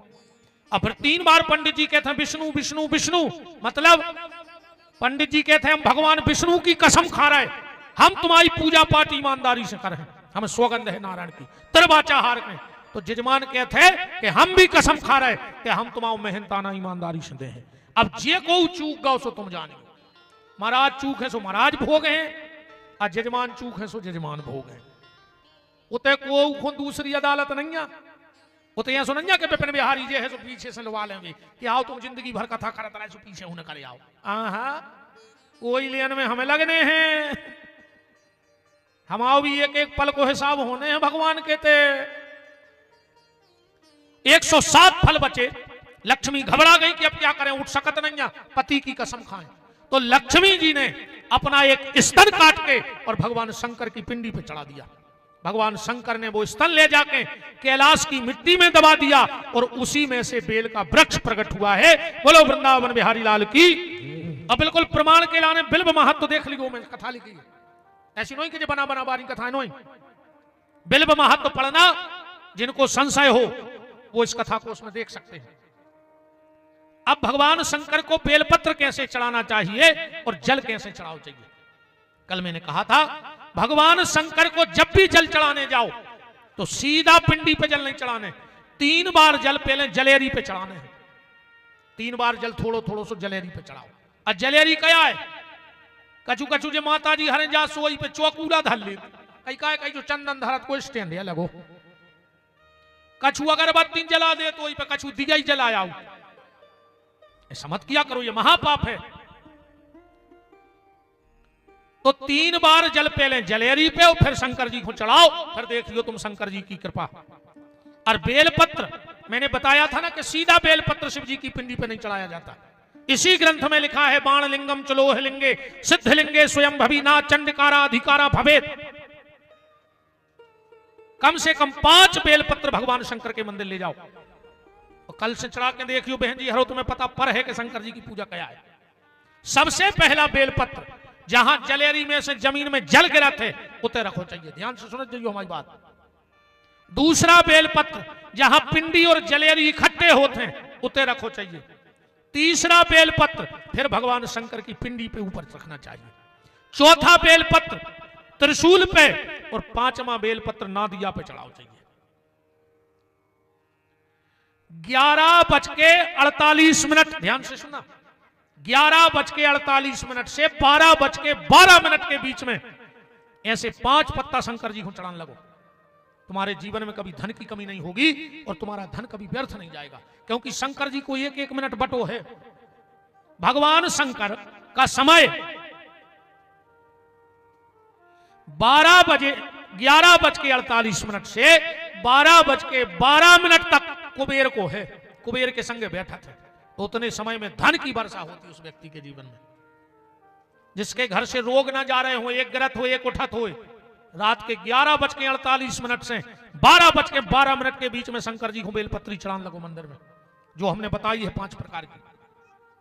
और फिर 3 बार पंडित जी कहते हैं विष्णु विष्णु विष्णु मतलब पंडित जी कहते हैं हम भगवान विष्णु की कसम खा रहे हम तुम्हारी पूजा पाठ ईमानदारी से कर रहे हैं हमें सौगंध है नारायण की तरबाचाहार में। तो जजमान कहते हैं कि हम भी कसम खा रहे कि हम तुम्हारा मेहनताना ईमानदारी से दे हैं। अब जे को चूक गौ सो तुम जाने महाराज चूक है सो महाराज भोग हैं और जजमान चूक है सो जजमान भोग हैं। उते को दूसरी अदालत नहीं है उते यह सुन के विपिन बिहारी जे है सो पीछे से लवा लेंगे कि आओ तुम जिंदगी भर कथा करता रहे सो पीछे होने करे आओ आहा कोई लेन में हमें लगने हैं हमाओ भी एक एक पल को हिसाब होने हैं भगवान कहते। 107 फल बचे लक्ष्मी घबरा गई कि अब क्या करें, उठ सकत नहीं है, पति की कसम खाएं। तो लक्ष्मी जी ने अपना एक स्तन काट के और भगवान शंकर की पिंडी पे चढ़ा दिया। भगवान शंकर ने वो स्तन ले जाके कैलाश की मिट्टी में दबा दिया और उसी में से बेल का वृक्ष प्रकट हुआ है। बोलो वृंदावन बिहारी लाल की। अब बिल्कुल प्रमाण के लाने बिल्व महत्व देख लियो, मैं कथा लिखी है, ऐसी नहीं कि बना बना बारी कथा नहीं। बिल्व महत्व पढ़ना, जिनको संशय हो वो इस कथा को उसमें देख सकते हैं। अब भगवान शंकर को बेलपत्र कैसे चढ़ाना चाहिए और जल कैसे चढ़ाना चाहिए, कल मैंने कहा था भगवान शंकर को जब भी जल चढ़ाने जाओ तो सीधा पिंडी पे जल नहीं चढ़ाने, 3 बार जल पहले जलेरी पे चढ़ाने हैं। 3 बार जल थोड़ो थोड़ो सो जलेरी पे चढ़ाओ। और जलेरी क्या है, कछु कछु जे माता जी हरे जा सोई पे चौकूला धर ले, कई का कई जो चंदन धरत को स्टैंड है लगो, कछु अगरबत्ती जला दे तो वही पे कछु दिया ही जलाया। ऐसा मत किया करो, ये महापाप है। तो 3 बार जल पहले जलेरी पे और फिर शंकर जी को चढ़ाओ, फिर देखियो तुम शंकर जी की कृपा। और बेलपत्र मैंने बताया था ना कि सीधा बेलपत्र शिव जी की पिंडी पे नहीं चढ़ाया जाता। इसी ग्रंथ में लिखा है बाण लिंगम चलोह लिंगे सिद्ध लिंगे स्वयं भवीना चंडकारा अधिकारा भवेत। कम से कम 5 बेलपत्र भगवान शंकर के मंदिर ले जाओ और कल से चढ़ा के देखियो बहन जी हरो, तुम्हें पता पर है कि शंकर जी की पूजा क्या है। सबसे पहला बेलपत्र जहां जलेरी में से जमीन में जल गिरा थे उते रखो चाहिए, ध्यान से सुनो जाइयो हमारी बात। दूसरा बेलपत्र जहां पिंडी और जलेरी इकट्ठे होते हैं उते रखो चाहिए। तीसरा बेलपत्र फिर भगवान शंकर की पिंडी पे ऊपर रखना चाहिए। चौथा बेलपत्र त्रिशूल पे और 5वां बेलपत्र नादिया पे चढ़ाओ चाहिए। 11:48 ध्यान से सुना, 11:48 से 12:12 के बीच में ऐसे 5 पत्ता शंकर जी को चढ़ाने लगो। तुम्हारे जीवन में कभी धन की कमी नहीं होगी और तुम्हारा धन कभी व्यर्थ नहीं जाएगा, क्योंकि शंकर जी को 1-1 मिनट बटो है। भगवान शंकर का समय 11:48 से 12:12 तक कुबेर को है। कुबेर के संगे बैठा थे तो उतने समय में धन की वर्षा होती उस व्यक्ति के जीवन में। जिसके घर से रोग ना जा रहे हो, एक ग्रत हो एक उठत हो, रात के 11:48 से 12:12 के बीच में शंकर जी को बेलपत्री चढ़ाने लगो मंदिर में, जो हमने बताई है 5 प्रकार की।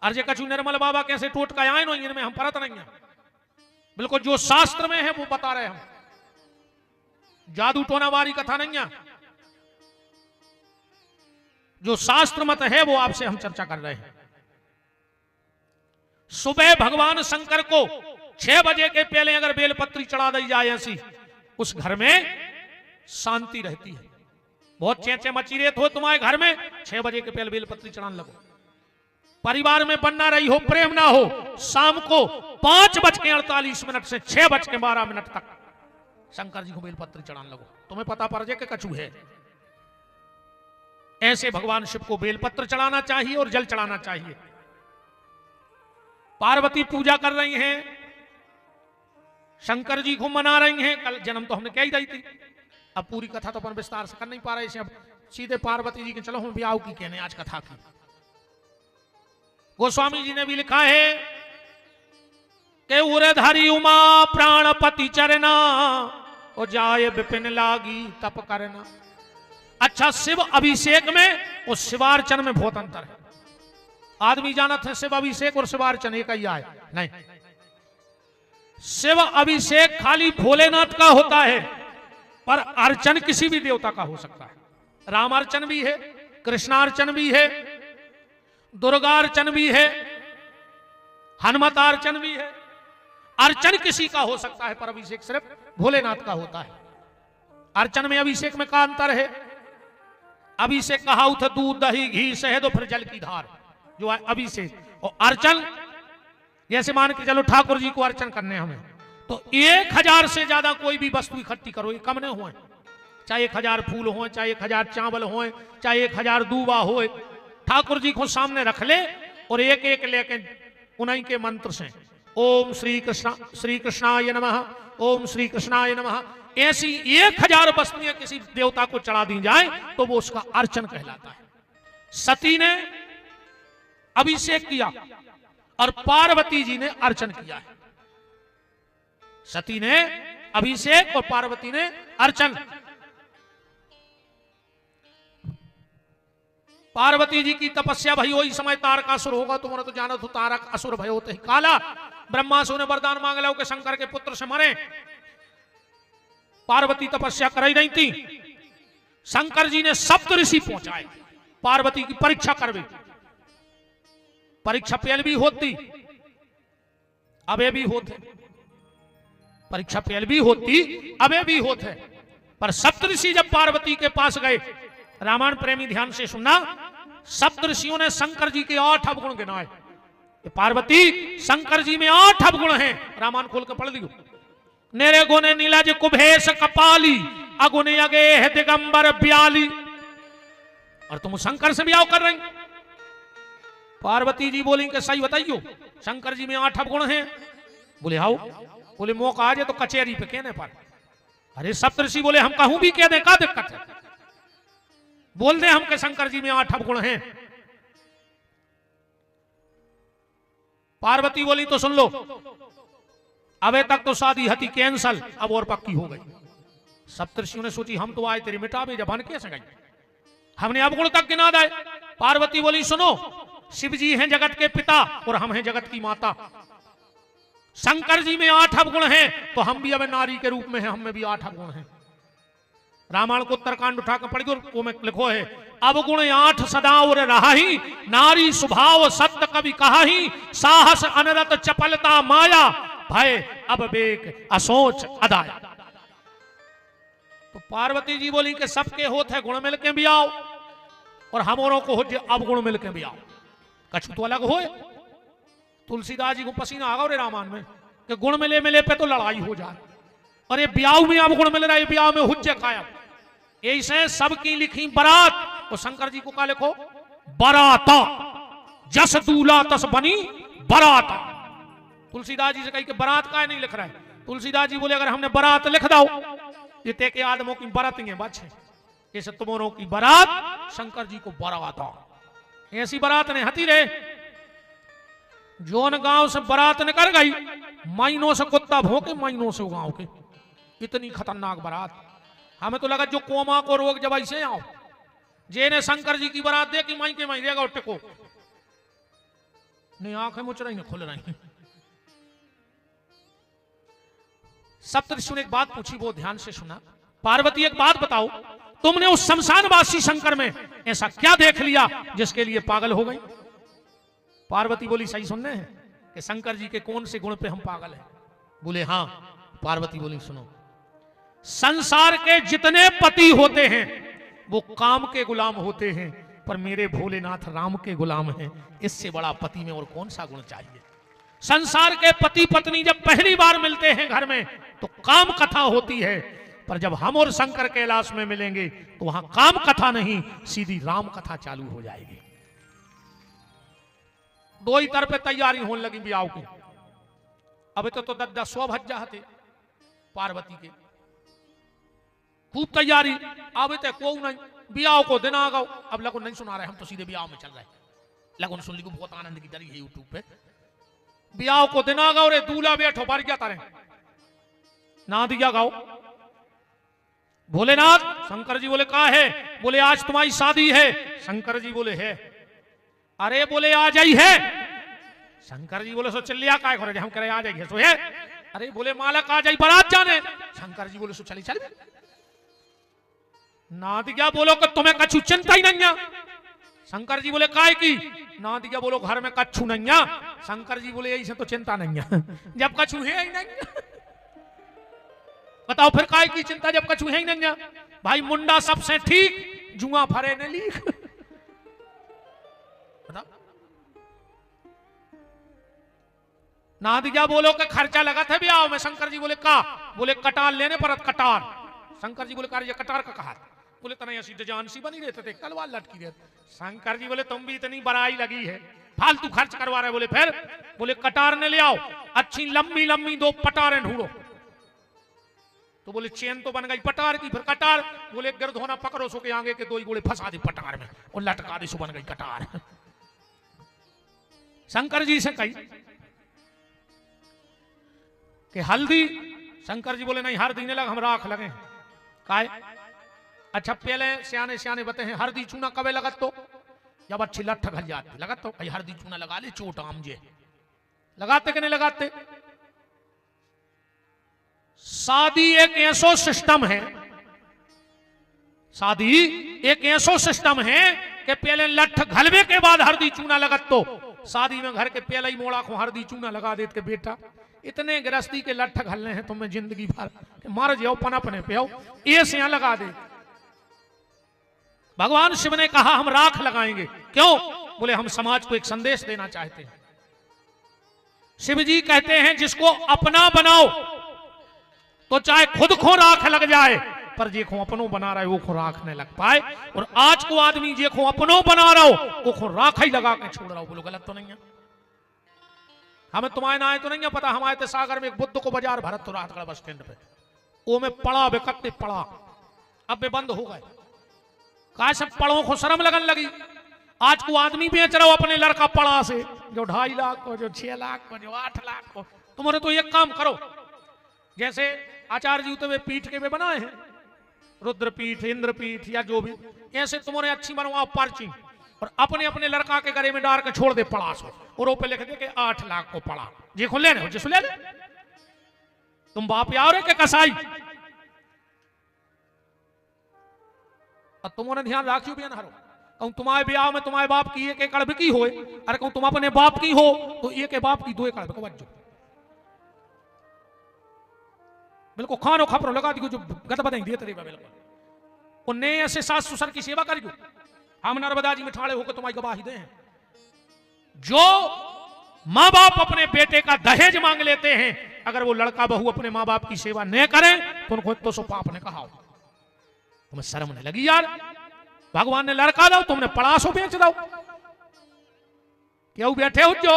अर्जे कछु निर्मल बाबा कैसे टोट का आए नो, इनमें हम परत नहीं है, बिल्कुल जो शास्त्र में है वो बता रहे हम, जादू टोना वाली कथा नहीं है। जो शास्त्र मत है वो आपसे हम चर्चा कर रहे हैं। सुबह भगवान शंकर को 6 बजे के पहले अगर बेलपत्री चढ़ा दी जाए ऐसी, उस घर में शांति रहती है। बहुत चेचे मची रहते हो तुम्हारे घर में, 6 बजे के पहले बेलपत्री चढ़ाने लगो। परिवार में बनना रही हो, प्रेम ना हो, शाम को 5:48 से 6:12 तक शंकर जी को बेलपत्री चढ़ाने लगो। तुम्हें पता पड़ जाए कि कछु है। ऐसे भगवान शिव को बेलपत्र चढ़ाना चाहिए और जल चढ़ाना चाहिए। पार्वती पूजा कर रही हैं, शंकर जी को मना रही हैं। कल जन्म तो हमने कह ही दी थी, अब पूरी कथा तो अपन विस्तार से कर नहीं पा रहे इसे, अब सीधे पार्वती जी के चलो हम ब्याह की कहने आज कथा की। गोस्वामी जी ने भी लिखा है कि उरधारी उमा प्राणपति चरना और जाए विपिन लागी तप करना। अच्छा, शिव अभिषेक में और शिवार्चन में बहुत अंतर है। आदमी जानत है शिव अभिषेक और शिवार्चन एक ही है, नहीं। शिव अभिषेक खाली भोलेनाथ का होता है, पर अर्चन किसी भी देवता का हो सकता है। रामार्चन भी है, कृष्णार्चन भी है, दुर्गार्चन भी है, हनुमतार्चन भी है। अर्चन किसी का हो सकता है, पर अभिषेक सिर्फ भोलेनाथ का होता है। अर्चन में अभिषेक में का अंतर है? अभिषेक कहा था दूध दही घी शहद और फिर जल की धार, जो है अभिषेक। और अर्चन जैसे मान के चलो ठाकुर जी को अर्चन करने हमें, तो 1000 से ज्यादा कोई भी वस्तु इकट्ठी करो, ये कम नहीं हुए, चाहे 1000 फूल हो, चाहे 1000 चावल हो, चाहे 1000 दूबा हो, ठाकुर जी को सामने रख ले और एक एक लेके उन्हीं के मंत्र से ओम श्री कृष्णाय नमः, ओम श्री कृष्णाय नमः, ऐसी 1000 वस्तुएं किसी देवता को चढ़ा दी जाए तो वो उसका अर्चन कहलाता है। सती ने अभिषेक किया और पार्वती जी ने अर्चन किया है। सती ने अभिषेक और पार्वती ने अर्चन। पार्वती जी की तपस्या भई वही समय तारकासुर होगा, तुम्हारा तो जाना तो तारक असुर भय होते ही काला। ब्रह्मासुर ने वरदान मांग लिया कि शंकर के पुत्र से मरे। पार्वती तपस्या कर ही नहीं थी। शंकर जी ने सप्त ऋषि पहुंचाए पार्वती की परीक्षा करवे। परीक्षा पहले भी होती, अबे भी होते। परीक्षा पहले भी होती, अबे भी होते। पर सप्तऋषि जब पार्वती के पास गए, रामायण प्रेमी ध्यान से सुनना, सप्तऋषियों ने शंकर जी के 8 अवगुण गिनाए। पार्वती शंकर जी में 8 अवगुण हैं। रामायण खोल के पढ़ लियो। नेरे गुणे नीलज कुभेश कपाली, अगुण अगे है दिगंबर ब्याली। और तुम शंकर से ब्याह कर रही। पार्वती जी बोली कि सही बताइयो, शंकर जी में 8 अवगुण हैं। बोले हाउ। बोले मौका आ जाए तो कचहरी पे कहने पर। अरे सप्तऋषि बोले हम कहूं भी कह दें, क्या दिक्कत है? बोल दे हम के शंकर जी में 8 अवगुण हैं। पार्वती बोली तो सुन लो, अबे तक तो शादी हती कैंसल, अब और पक्की हो गई। सप्तऋषियों ने सोची हम तो आए तेरी मिटाबे, जबान कैसे गई? हमने अवगुण तक गिना दाए। पार्वती बोली सुनो, शिव जी हैं जगत के पिता और हम हैं जगत की माता। शंकर जी में 8 अवगुण हैं, तो हम भी अब नारी के रूप में हैं, हम में भी 8 अवगुण हैं। रामायण को उत्तरकांड उठा कर पढ़ियो, वो में लिखो है अवगुण 8 सदा और रहा ही, नारी स्वभाव सत्य कवि कहा ही, साहस अनरत चपलता माया, भय अब बेक असोच अदाया। तो पार्वती जी बोली कि सबके होत है गुण मिलके भी आओ, और हमोरों को हो अवगुण मिलके भी आओ। कछु तो अलग होए। तुलसीदास जी को पसीना आ गया रामायण में कि गुण मिले मिले पे तो लड़ाई हो जाए, और ये ब्याह में अवगुण मिल रहा है, ब्याह में हुज्जे कायम। ऐसे सबकी लिखी बारात, तो शंकर जी को क्या लिखो? बराता। जस दूल्हा तस बनी बराता। तुलसीदास जी से कही कि बारात का नहीं लिख रहा है। तुलसीदास जी बोले अगर हमने बारात लिख दो, ये ते के आदमों की बारात है बादशाह, जैसे तुम्हारों की बारात शंकर जी को बराता। ऐसी बारात ने हती रहे। जोन गांव से बारात निकल गई, महीनों से कुत्ता भौंके, महीनों से गांव के। इतनी खतरनाक बारात। हमें तो लगा जो कोमा को रोग जब ऐसे आओ, जेने शंकर जी की बारात देखी माई के माई देगा टिको नहीं, आंखें मुच रही खुल रही। सप्तऋषि ने एक बात पूछी, वो ध्यान से सुना। पार्वती एक बात बताओ, तुमने उस शमशानवासी शंकर में ऐसा क्या देख लिया जिसके लिए पागल हो गई? पार्वती बोली सही सुनने हैं कि शंकर जी के कौन से गुण पे हम पागल हैं? बोले हाँ। पार्वती बोली सुनो, संसार के जितने पति होते हैं वो काम के गुलाम होते हैं, पर मेरे भोलेनाथ राम के गुलाम हैं। इससे बड़ा पति में और कौन सा गुण चाहिए? संसार के पति पत्नी जब पहली बार मिलते हैं घर में तो काम कथा होती है, पर जब हम और शंकर कैलाश में मिलेंगे तो वहां काम कथा नहीं, सीधी राम कथा चालू हो जाएगी। दो ही तरफ तैयारी होने लगी ब्याह की। अभी तो 10 भज्जा थे पार्वती के, खूब तैयारी। अब तो को नहीं, ब्याह को दिन आ गओ। अब लगन नहीं सुना रहे, हम तो सीधे ब्याह में चल रहे। लगन सुन ली को बहुत आनंद की दरी है यूट्यूब पे। ब्याह को दिन आ गओ रे, दूल्हा बैठो बार क्या तारे ना दिया गाओ। भोलेनाथ, शंकर जी बोले कहा है? बोले आज तुम्हारी शादी है। शंकर जी बोले है। अरे बोले आ जाई है। शंकर जी बोले सो चल लिया काय करे, हम करे आ जाइए सो है। अरे बोले मालक आ जाई बारात जाने। शंकर जी बोले सो चली चल। ना दिया बोलो कि तुम्हें कछु चिंता ही नहीं है। शंकर जी बोले काय की? ना दिया बोलो घर में कछु नहीं है। शंकर जी बोले यही से तो चिंता नहीं है, जब कछु है ही नहीं। बताओ फिर काय की चिंता जब कछु है ही नहीं है? भाई मुंडा सबसे ठीक, जुआ फरे ने लीक। ना दिया बोलो कि खर्चा लगा था ब्याह में। शंकर जी बोले का? बोले कटार लेने पर कटार। शंकर जी बोले कार्य कटार का कहा? बोले तना ऐसी जान सी बनी रहते थे, तलवार लटकी रहते। शंकर जी बोले तुम भी इतनी बड़ाई लगी है, फालतू खर्च करवा रहे। बोले फिर? बोले कटार ने ले आओ, अच्छी लंबी लंबी 2 पटारें ढूंढो। तो बोले चेन तो बन गई पटार की, फिर कटार। बोले गिरधोना पकड़ो सो के आगे के 2 गोले फंसा दे पटार में और लटका दे, सो बन गई कटार। शंकर जी से कही कि हल्दी, शंकर जी बोले नहीं हल्दी नहीं लगा, हम राख लगे। काहे? अच्छा पहले सियाने सियाने बते हैं हल्दी चूना कबे लगत तो जब अच्छी लठ घल जाती लगत तो भाई हल्दी चूना लगा ले चोट आम जे लगाते कि नहीं लगाते। शादी एक ऐसो सिस्टम है, शादी एक ऐसो सिस्टम है कि पहले लठ घलवे के बाद हल्दी चूना लगत तो शादी में घर के पहले ही मोड़ा को हल्दी चूना लगा देते के बेटा इतने गृहस्थी के लठ घलने हैं तुम्हें जिंदगी भर मर जाओ पनपने पे आओ ये से यहां लगा दे। भगवान शिव ने कहा हम राख लगाएंगे। क्यों? बोले हम समाज को एक संदेश देना चाहते हैं। शिव जी कहते हैं जिसको अपना बनाओ तो चाहे खुद को राख लग जाए पर जे को अपनों बना रहा है वो को राख नहीं लग पाए। और आज को आदमी जे को अपनों बना रहा हो वो को राख ही लगा के छोड़ रहा हो। बोलो गलत तो नहीं है? हमें तुम्हारे ना आए तो नहीं है पता। हम आए थे सागर में एक बुद्ध को बाजार भरत तो राहतगढ़ बस स्टैंड पे वो में पड़ा बेकते पड़ा अब वे बंद हो गए। कहा सब पड़ों को शर्म लगन लगी। आज को आदमी बेच रहा हो अपने लड़का पड़ा से जो 2.5 लाख को, जो 6 लाख को, जो 8 लाख को। तुम्हारे तो एक काम करो जैसे आचार्य जी तो वे पीठ के वे बनाए हैं रुद्रपीठ इंद्रपीठ या जो भी ऐसे तुम्हारे अच्छी बनवाओ पर्ची और अपने अपने लड़का के गले में डाल के छोड़ दे पड़ा सो और पे लिख दे के 8 लाख को पड़ा जी को लेने हो जिसको ले ले। तुम बाप यार के कसाई और तुम्हारे ध्यान राखियो भी ना हरो। कहूं तुम्हारे ब्याह में तुम्हारे बाप की 1 एकड़ की हो अरे कहूं तुम अपने बाप की हो तो 1 के बाप की 2 एकड़ को बच्चो बिल्कुल खानो खपरो लगा दी जो गत बताई दिए तेरे बिल्कुल उन्हें ऐसे सास ससुर की सेवा करियो। हम नर्मदा जी में ठाड़े होकर तुम्हारी गवाही दे हैं। जो माँ बाप अपने बेटे का दहेज मांग लेते हैं अगर वो लड़का बहू अपने माँ बाप की सेवा न करें तो उनको तो सो पाप ने कहा तुम्हें शर्म नहीं लगी यार? भगवान ने लड़का दो तुमने पड़ासो बेच दो क्यों बैठे हो जो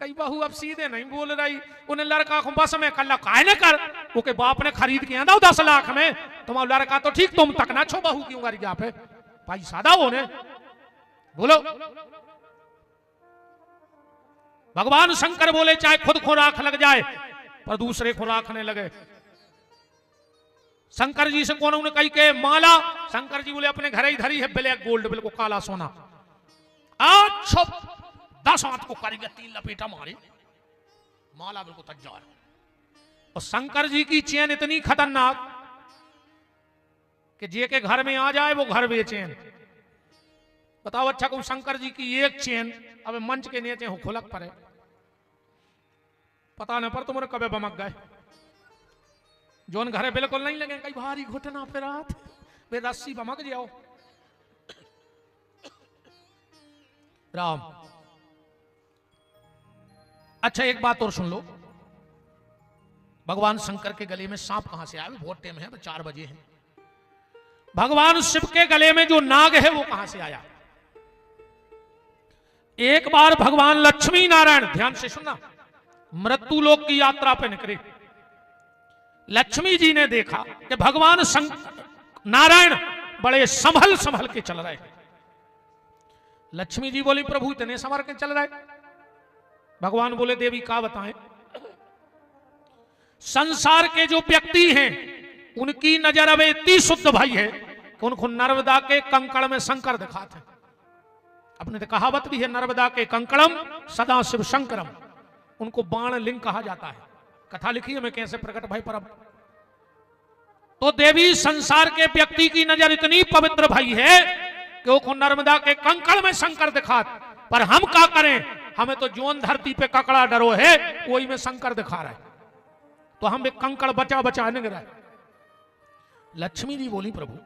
कई बहू अब सीधे नहीं बोल रही उन्हें लड़का को बस में कल्ला काहे न कर वो के बाप ने खरीद के आंदा 10 लाख में तुम्हारा लड़का तो ठीक तुम तक ना छो बहू क्यों गरी पे भाई सादा हो ने बोलो। भगवान शंकर बोले चाहे खुद को राख लग जाए पर दूसरे को राखने लगे। शंकर जी से कौन उन्हें कही के माला शंकर जी बोले अपने घर ही धरी है ब्लैक गोल्ड बिल्कुल काला सोना। आज 10 हाथ को करेंगे 3 लपेटा मारे माला बिल्कुल तैयार। और शंकर जी की चेन इतनी खतरनाक कि जे के घर में आ जाए वो घर बेचैन। बताओ अच्छा कहूं शंकर जी की एक चेन अब मंच के नीचे हो खुलक पड़े पता न पर तुम्हारे कबे बमक गए जोन घरे बिल्कुल नहीं लगे कई भारी घुटना पे रात वे रस्सी बमक जाओ। राम अच्छा एक बात और सुन लो। भगवान शंकर के गले में सांप कहां से आया? बहुत टाइम है 4 बजे है। भगवान शिव के गले में जो नाग है वो कहां से आया? एक बार भगवान लक्ष्मी नारायण ध्यान से सुनना मृत्यु लोक की यात्रा पे निकले। लक्ष्मी जी ने देखा कि भगवान नारायण बड़े संभल संभल के चल रहे। लक्ष्मी जी बोली प्रभु इतने संभल के चल रहे? भगवान बोले देवी का बताएं संसार के जो व्यक्ति हैं उनकी नजर अब इतनी शुद्ध भाई है कि उनको नर्मदा के कंकड़ में शंकर दिखाते। अपने तो कहावत भी है नर्मदा के कंकड़म सदा शिव शंकरम। उनको बाण लिंग कहा जाता है। कथा लिखी है मैं कैसे प्रकट भाई परम। तो देवी संसार के व्यक्ति की नजर इतनी पवित्र भाई है कि वो नर्मदा के कंकड़ में शंकर दिखा। पर हम क्या करें? हमें तो जोन धरती पे ककड़ा डरो है वही में शंकर दिखा रहा है तो हम एक कंकड़ बचा बचा नहीं रहे। लक्ष्मी जी बोली प्रभु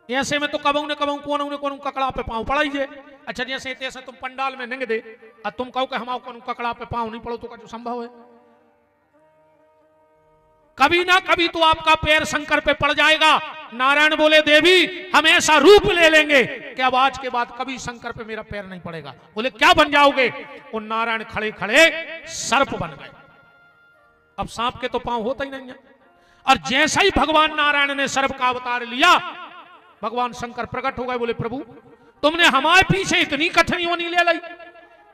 ऐसे में तो कबू ने कबू कौन ने कौन ककड़ा पे पांव पड़ा ही। अच्छा जैसे तैसे तुम पंडाल में निंग दे और तुम कहो कि हम कौन ककड़ा पे पांव नहीं पड़ो तो जो संभव है? कभी ना कभी तो आपका पैर शंकर पे पड़ जाएगा। नारायण बोले देवी हम ऐसा रूप ले लेंगे कि अब आज के बाद कभी शंकर पे मेरा पैर नहीं पड़ेगा। बोले क्या बन जाओगे? वो नारायण खड़े खड़े सर्प बन गए। अब सांप के तो पांव होता ही नहीं है। और जैसा ही भगवान नारायण ने सर्प का अवतार लिया भगवान शंकर प्रकट हो गए। बोले प्रभु तुमने हमारे पीछे इतनी कठिनाइयों नहीं ले लाई,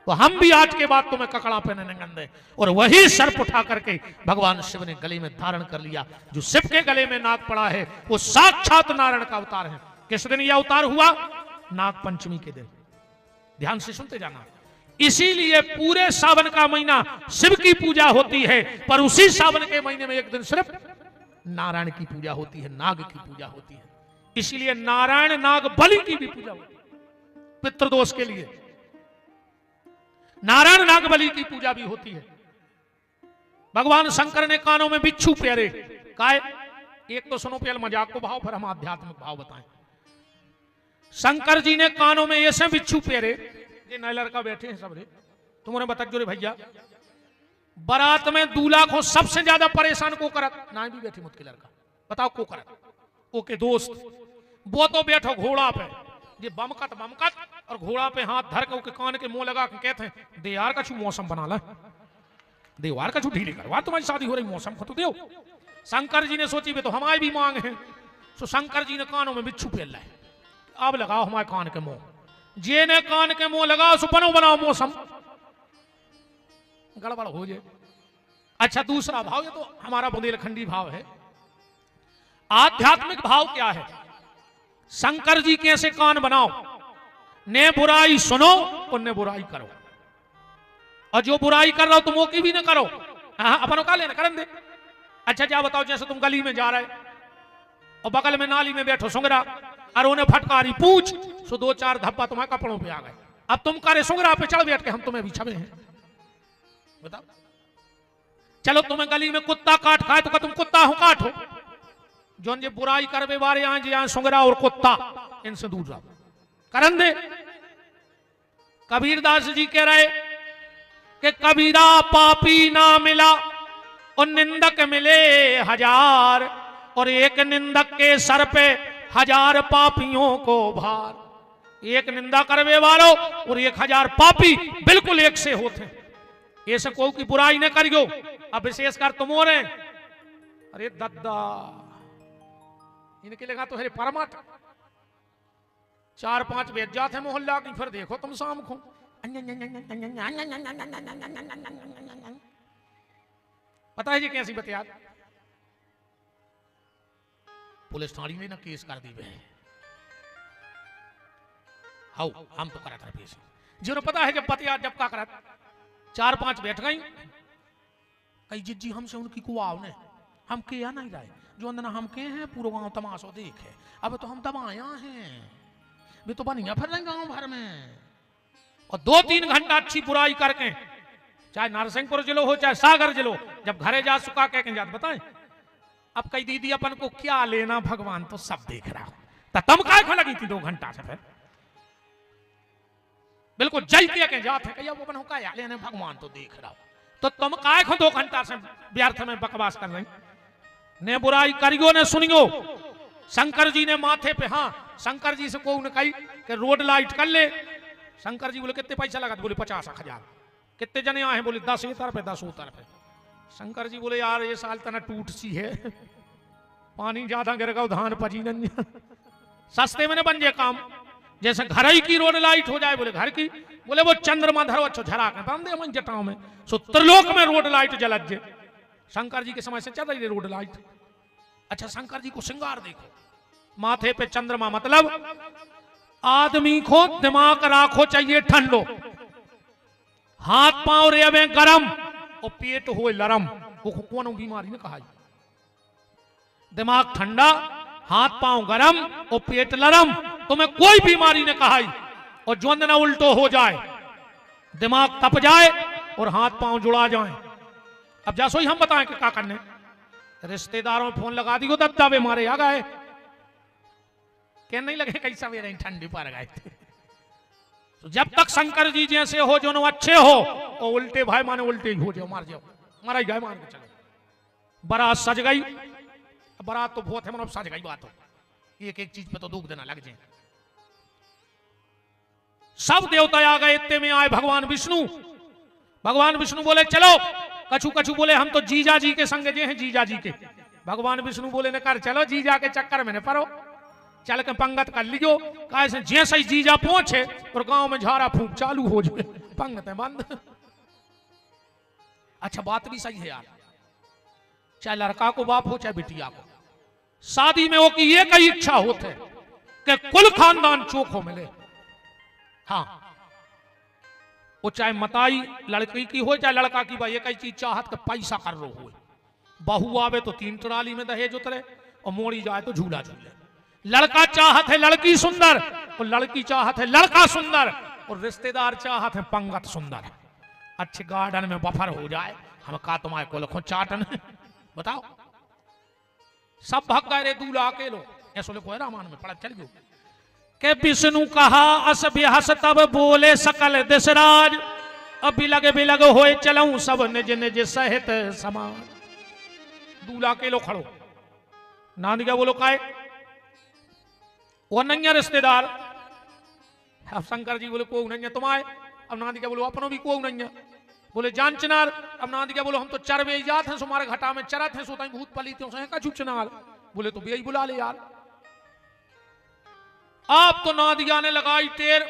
तो हम भी आज के बाद तुम्हें ककड़ा पहनने गंदे। और वही सर्प उठा करके भगवान शिव ने गले में धारण कर लिया। जो शिव के गले में नाग पड़ा है वो साक्षात नारायण का अवतार है। किस दिन यह अवतार हुआ? नाग पंचमी के दिन। ध्यान से सुनते जाना। इसीलिए पूरे सावन का महीना शिव की पूजा होती है, पर उसी सावन के महीने में एक दिन सिर्फ नारायण की पूजा होती है, नाग की पूजा होती है। इसीलिए नारायण नाग बलि की भी पूजा होती है, पितृदोष के लिए नारायण नाग बलि की पूजा भी होती है। भगवान शंकर ने कानों में बिच्छू प्यारे काय। एक तो सुनो पहले मजाक को भाव, फिर हम आध्यात्मिक भाव बताएं। शंकर जी ने कानों में ऐसे बिच्छू प्यारे, ये नए लड़का बैठे हैं सब रे, तुम्हारे बता जो रे भैया, बारात में दूल्हा को सबसे ज्यादा परेशान को करत ना भी बैठी मुझके लड़का, बताओ को करत? ओके दोस्त, वो तो बैठो घोड़ा पे, ये बमकत और घोड़ा पे हाथ धर के कान के मुंह लगा के कहते हैं दे यार कछु मौसम बना ला, दे यार कछु ढीली करवा, तुम्हारी शादी हो रही मौसम को तो दो। शंकर जी ने सोची भी तो हमारी भी मांग है, तो शंकर जी ने कानों में बिच्छू पहन लाए, अब लगाओ हमारे कान के मुंह। जे ने कान के मुंह लगाओ सो बनाओ मौसम, गड़बड़ हो जाए। अच्छा दूसरा भाव, ये तो हमारा बुंदेलखंडी भाव है। आध्यात्मिक भाव क्या है? शंकर जी कैसे कान बनाओ, ने बुराई सुनो और ने बुराई करो, और जो बुराई कर रहा हो तुम वो की भी ना करो। अपन का लेना करन दे। अच्छा क्या बताओ, जैसे तुम गली में जा रहे और बगल में नाली में बैठो सुंगरा और उन्हें फटकारी पूछ, सो दो चार धब्बा तुम्हारे कपड़ों पे आ गए, अब तुम करे सुंगरा पे चढ़ बैठ के हम तुम्हें भी छबे हैं, बताओ। चलो तुम्हें गली में कुत्ता काट खाए तो तुम कुत्ता हो काटो, जो ये बुराई करवे वाले यहाँ जी यहाँ सुंगरा और कुत्ता, इनसे दूर रहो, करन दे। कबीरदास जी कह रहे कि कबीरा पापी ना मिला और निंदक मिले हजार, और एक निंदक के सर पे हजार पापियों को भार। एक निंदा करवे वालों और 1000 पापी बिल्कुल एक से होते हैं। ऐसे को की बुराई न करियो, अब विशेषकर तुम हो रहे, अरे दद्दा इनके लगा तो हरे परमाट 4-5 बेच जाते मोहल्ला की, फिर देखो तुम शाम को पता है जी कैसी बतिया, पुलिस थाने में ना केस कर दी है। हाउ हम तो करा था पेश, जिन्होंने पता है कि बतिया जब का करा 4-5 बैठ गई, कई जिज्जी हमसे उनकी कुआव ने हम के या नहीं रहे, जो अंदर हम के हैं पूरा गांव तमाशो देखे, अब तो हम दबाया हैं, वे तो बनिया फिर रहे गांव भर में। और 2-3 घंटा अच्छी बुराई करके, चाहे नरसिंहपुर जिलो हो चाहे सागर जिलो, जब घरे जा सुखा कह के जात बताएं, अब कई दीदी अपन को क्या लेना, भगवान तो सब देख रहा हो, तम काय खो लगी थी 2 घंटा से, फिर बिल्कुल जल के जाते कहिया वो बनो क्या लेने, भगवान तो देख रहा हो, तो तुम काय खो 2 घंटा से व्यर्थ में बकवास कर रही। ने बुराई करियो ने सुनियो। शंकर जी ने माथे पे, हाँ शंकर जी से को कही कि रोड लाइट कर ले। शंकर जी बोले कितने पैसा लगा, बोले 50,000। कितने जने आए, बोले 10 इधर पे 10 उधर पे। शंकर जी बोले यार ये साल तना टूट सी है, पानी ज्यादा गिर गया धान पजी नहीं, सस्ते में न बन जाए काम, जैसे घर ही की रोड लाइट हो जाए, बोले घर की, बोले वो चंद्रमा धरो अच्छो झरा के बांध दे मन जटाओं में, सो त्रिलोक में रोड लाइट जलत जे। शंकर जी के समय से चल रही है रोड लाइट। अच्छा शंकर जी को श्रृंगार देखो, माथे पे चंद्रमा, मतलब आदमी को दिमाग राखो चाहिए ठंडो, हाथ पांव रेवे गरम और पेट हो लरम, वो कौन बीमारी ने कहा, दिमाग ठंडा हाथ पांव गरम और पेट लरम, तुम्हें कोई बीमारी ने कहा। और जो ना उल्टो हो जाए, दिमाग तप जाए और हाथ पांव जुड़ा जाए। अब जैसो ही हम बताएं कि क्या करने, रिश्तेदारों में फोन लगा दियो, दत्ता बे मारे आ गए, क्या नहीं लगे कैसा वे ठंडी पर गए थे। तो जब तक शंकर जी जैसे हो जो अच्छे हो, और उल्टे भाई माने उल्टे ही हो जाओ, मार जाओ, मारा जाए मान के चलो। बारात सज गई, बारात तो बहुत है मतलब सज गई बात हो, एक एक चीज पे तो दुख देना लग जाए। सब देवता आ गए, इतने में आए भगवान विष्णु। भगवान विष्णु बोले चलो, कछु कछु बोले हम तो जीजा जी के संग जे हैं, जीजा जी के। भगवान विष्णु बोले न कर चलो जीजा के चक्कर में न पड़ो, चल के पंगत कर लियो, कैसे जैसे ही जीजा पहुंचे और गांव में झाड़ा फूंक चालू हो जाए, पंगत बंद। अच्छा बात भी सही है यार, चाहे लड़का को बाप हो चाहे बिटिया को, शादी में वो की एक ही इच्छा होते कि कुल खानदान चोखो मिले। हाँ वो चाहे मताई लड़की की हो चाहे लड़का की, भाई एक ही चीज चाहत के पैसा कर रो हो। बहू आवे तो 3 ट्राली में दहेज उतरे और मोड़ी जाए तो झूला झूले। लड़का चाहत है लड़की सुंदर और लड़की चाहत है लड़का सुंदर और रिश्तेदार चाहत है पंगत सुंदर। अच्छे गार्डन में बफर हो जाए, हम का तुम्हारे को लखो चाटन बताओ। सब भग गए रे दूल्हा अकेलो, ऐसो लिखो है रामायण में, पढ़ा चल गयो के विष्णु कहा अस बेहस तब बोले सकल दशराज, अब बिलग होए चलऊं सब निज निज सहित समाज। दूल्हा अकेलो खड़ो, नानी क्या बोलो काहे वो नहीं रिश्तेदार। अब शंकर जी बोले को नहीं है तुम्हारे, अब नानी क्या बोलो अपनों भी को नहीं है। बोले जान चिनार, अब नानी क्या बोलो हम तो चरवे जात हैं, तुम्हारे घटा में चरत हैं, सोता भूत पलीते हो का चुप चिनार। बोले तो बेई बुला ले यार। आप तो नादिया ने लगाई टेर